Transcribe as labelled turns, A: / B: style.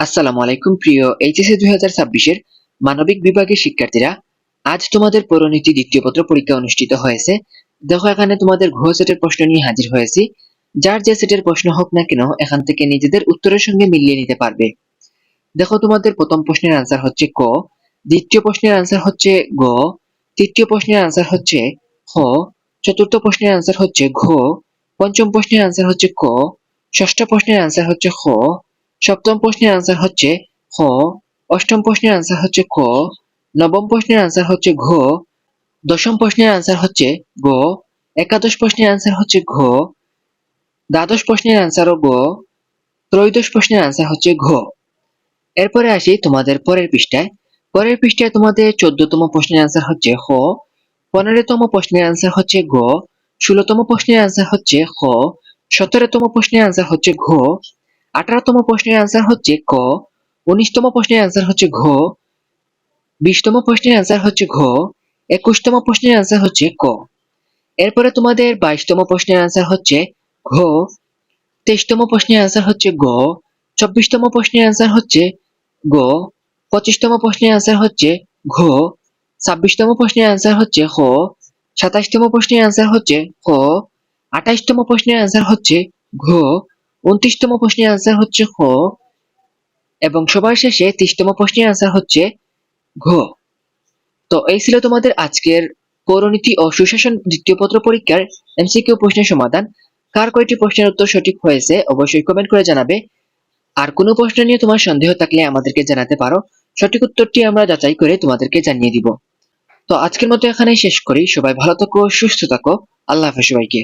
A: আসসালামু আলাইকুম প্রিয় এইচএসসি 2026 এর মানবিক বিভাগের শিক্ষার্থীরা। আজ তোমাদের পরিণতি দ্বিতীয় পত্র পরীক্ষা অনুষ্ঠিত হয়েছে। দেখো এখানে তোমাদের ঘ সেটের প্রশ্ন নিয়ে হাজির হয়েছি। যার যে সেটের প্রশ্ন হোক না কেন এখান থেকে নিজেদের উত্তরের সঙ্গে মিলিয়ে নিতে পারবে। দেখো তোমাদের প্রথম প্রশ্নের আনসার হচ্ছে ক, দ্বিতীয় প্রশ্নের আনসার হচ্ছে গ, তৃতীয় প্রশ্নের আনসার হচ্ছে খ, চতুর্থ প্রশ্নের আনসার হচ্ছে ঘ, পঞ্চম প্রশ্নের আনসার হচ্ছে ক, ষষ্ঠ প্রশ্নের আনসার হচ্ছে খ, সপ্তম প্রশ্নের আনসার হচ্ছে খ, অষ্টম প্রশ্নের আনসার হচ্ছে ক, নবম প্রশ্নের আনসার হচ্ছে ঘ, দশম প্রশ্নের আনসার হচ্ছে গ, একাদশ প্রশ্নের আনসার হচ্ছে ঘ, দ্বাদশ প্রশ্নের আনসারও গ, ত্রয়োদশ প্রশ্নের আনসার হচ্ছে ঘ। এরপরে আসি তোমাদের পরের পৃষ্ঠায়। পরের পৃষ্ঠায় তোমাদের 14তম প্রশ্নের আনসার হচ্ছে খ, 15তম প্রশ্নের আনসার হচ্ছে গ, 16তম প্রশ্নের আনসার হচ্ছে খ, 17তম প্রশ্নের আনসার হচ্ছে ঘ, 18তম প্রশ্নের আনসার হচ্ছে ক, 19তম প্রশ্নের আনসার হচ্ছে ঘ, 20তম প্রশ্নের আনসার হচ্ছে ঘ, 21তম প্রশ্নের আনসার হচ্ছে ক। এরপরে তোমাদের 22তম প্রশ্নের আনসার হচ্ছে ঘ, 23তম প্রশ্নের আনসার হচ্ছে গ, 24তম প্রশ্নের আনসার হচ্ছে গ, 25তম প্রশ্নের আনসার হচ্ছে ঘ, 26তম প্রশ্নের আনসার হচ্ছে খ, 27তম প্রশ্নের আনসার হচ্ছে খ, 28তম প্রশ্নের আনসার হচ্ছে ঘ, 29তম প্রশ্নের আনসার হচ্ছে খ এবং সবার শেষে 30তম প্রশ্নের আনসার হচ্ছে ঘ। তো এই ছিল তোমাদের আজকের পৌরনীতি ও সুশাসন দ্বিতীয় পত্র পরীক্ষার এমসিকিউ প্রশ্নের সমাধান। কার কয়টি প্রশ্নের উত্তর সঠিক হয়েছে অবশ্যই কমেন্ট করে জানাবে। আর কোনো প্রশ্ন নিয়ে তোমার সন্দেহ থাকলে আমাদেরকে জানাতে পারো, সঠিক উত্তরটি আমরা যাচাই করে তোমাদেরকে জানিয়ে দিব। তো আজকের মতো এখানেই শেষ করি। সবাই ভালো থাকো, সুস্থ থাকো। আল্লাহ হাফেজ সবাইকে।